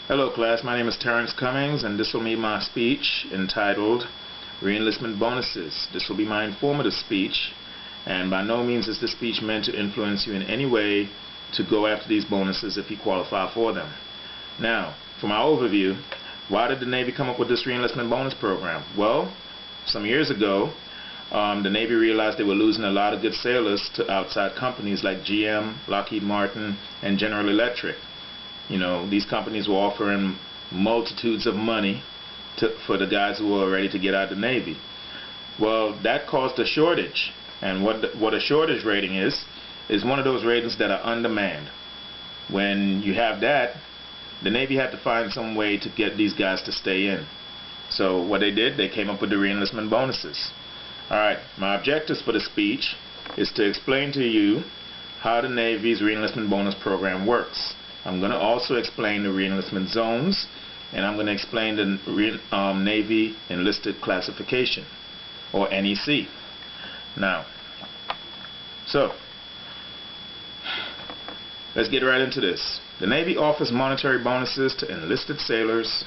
Hello class, my name is Terrence Cummings and this will be my speech entitled Reenlistment Bonuses. This will be my informative speech, and by no means is this speech meant to influence you in any way to go after these bonuses if you qualify for them. Now, for my overview, why did the Navy come up with this reenlistment bonus program? Well, some years ago, the Navy realized they were losing a lot of good sailors to outside companies like GM, Lockheed Martin, and General Electric. You know, these companies were offering multitudes of money for the guys who were ready to get out of the Navy. Well, that caused a shortage, and what a shortage rating is one of those ratings that are on demand. When you have that, the Navy had to find some way to get these guys to stay in. So what they did, they came up with the reenlistment bonuses. Alright, my objectives for the speech is to explain to you how the Navy's reenlistment bonus program works. I'm going to also explain the reenlistment zones, and I'm going to explain the Navy Enlisted Classification, or NEC. Now, so, let's get right into this. The Navy offers monetary bonuses to enlisted sailors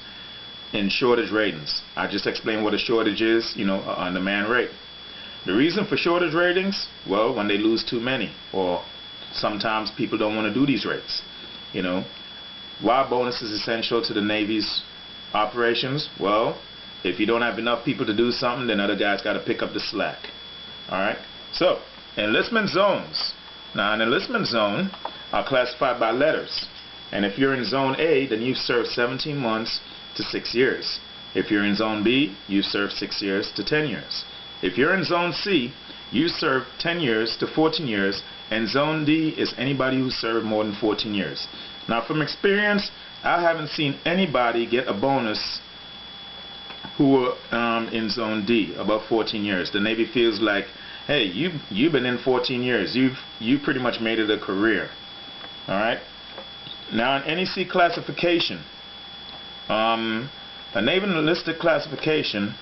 in shortage ratings. I just explained what a shortage is, you know, an on-demand rate. The reason for shortage ratings, well, when they lose too many, or sometimes people don't want to do these rates. You know, why bonus is essential to the Navy's operations? Well, if you don't have enough people to do something, then other guys got to pick up the slack. Alright, so enlistment zones. Now, an enlistment zone are classified by letters, and if you're in zone A, then you've served 17 months to 6 years. If you're in zone B, you've served 6 years to 10 years. If you're in zone C, you served 10 years to 14 years, and zone D is anybody who served more than 14 years. Now, from experience, I haven't seen anybody get a bonus who were in zone D above 14 years. The Navy feels like, hey, you've been in 14 years. You pretty much made it a career. All right. Now, an NEC classification, a Naval Enlisted Classification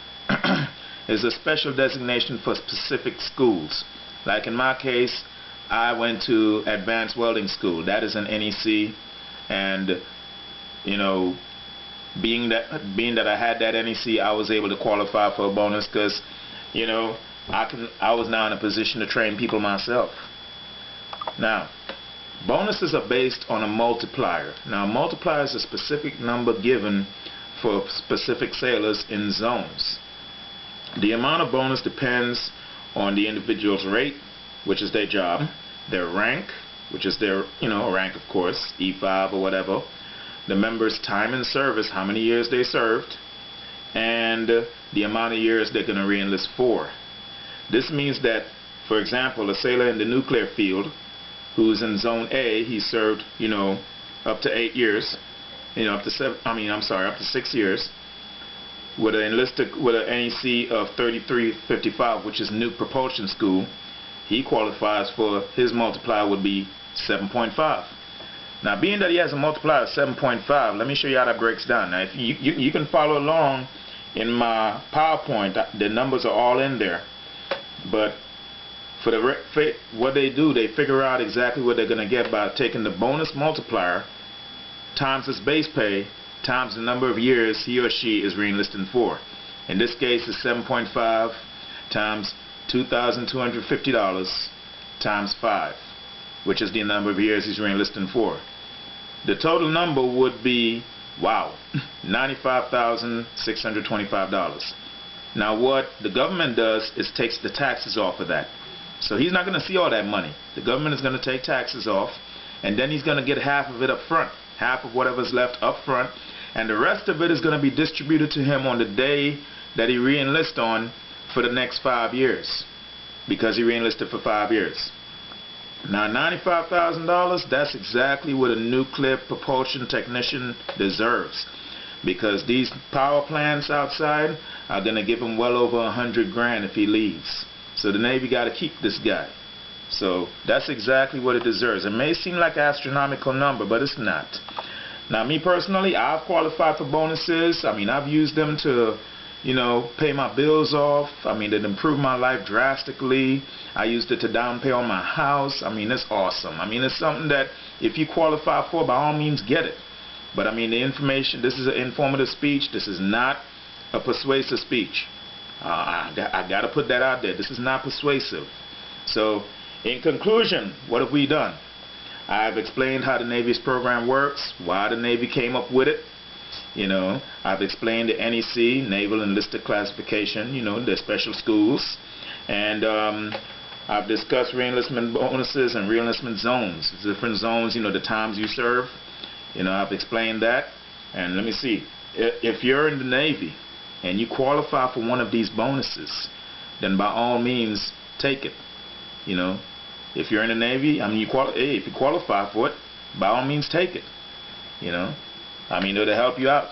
is a special designation for specific schools. Like in my case, I went to Advanced Welding School. That is an NEC, and you know, being that I had that NEC, I was able to qualify for a bonus because, you know, I was now in a position to train people myself. Now, bonuses are based on a multiplier. Now, a multiplier is a specific number given for specific sailors in zones. The amount of bonus depends on the individual's rate, which is their job, their rank, which is their, you know, rank of course, E5 or whatever, the member's time in service, how many years they served, and the amount of years they're going to reenlist for. This means that, for example, a sailor in the nuclear field who's in zone A, he served, you know, up to 8 years, you know, up to 6 years, with an NEC of 3355, which is Nuke Propulsion School. He qualifies for, his multiplier would be 7.5. Now, being that he has a multiplier of 7.5, let me show you how that breaks down. Now, if you can follow along in my PowerPoint, the numbers are all in there. But for what they do, they figure out exactly what they're going to get by taking the bonus multiplier times his base pay times the number of years he or she is reenlisting for. In this case, it's 7.5 times $2,250 times 5, which is the number of years he's reenlisting for. The total number would be, wow, $95,625. Now, what the government does is takes the taxes off of that. So he's not going to see all that money. The government is going to take taxes off, and then he's going to get half of it up front, half of whatever's left up front, and the rest of it is going to be distributed to him on the day that he reenlists on for the next 5 years, because he reenlisted for 5 years. Now, $95,000, that's exactly what a nuclear propulsion technician deserves, because these power plants outside are going to give him well over $100,000 if he leaves. So the Navy got to keep this guy. So that's exactly what it deserves. It may seem like an astronomical number, but it's not. Now, me personally, I've qualified for bonuses. I mean, I've used them to, you know, pay my bills off. I mean, it improved my life drastically. I used it to down pay on my house. I mean, it's awesome. I mean, it's something that if you qualify for, by all means, get it. But I mean, the information, this is an informative speech. This is not a persuasive speech. I got to put that out there. This is not persuasive. So, in conclusion, what have we done? I've explained how the Navy's program works, why the Navy came up with it. You know, I've explained the NEC, Naval Enlisted Classification, you know, their special schools. And I've discussed reenlistment bonuses and reenlistment zones, different zones, you know, the times you serve. You know, I've explained that. And let me see, if you're in the Navy and you qualify for one of these bonuses, then by all means take it. You know, if you're in the Navy, I mean, if you qualify for it, by all means take it. You know, I mean, it'll help you out.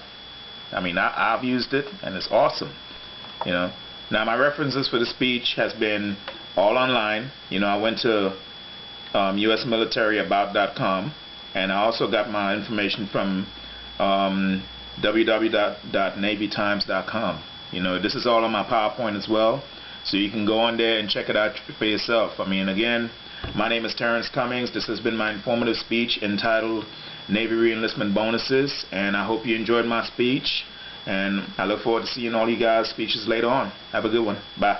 I mean, I've used it and it's awesome. You know, now my references for the speech has been all online. You know, I went to usmilitary.about.com, and I also got my information from www.navytimes.com. You know, this is all on my PowerPoint as well, so you can go on there and check it out for yourself. I mean, again, my name is Terrence Cummings. This has been my informative speech entitled Navy Reenlistment Bonuses, and I hope you enjoyed my speech, and I look forward to seeing all you guys' speeches later on. Have a good one. Bye.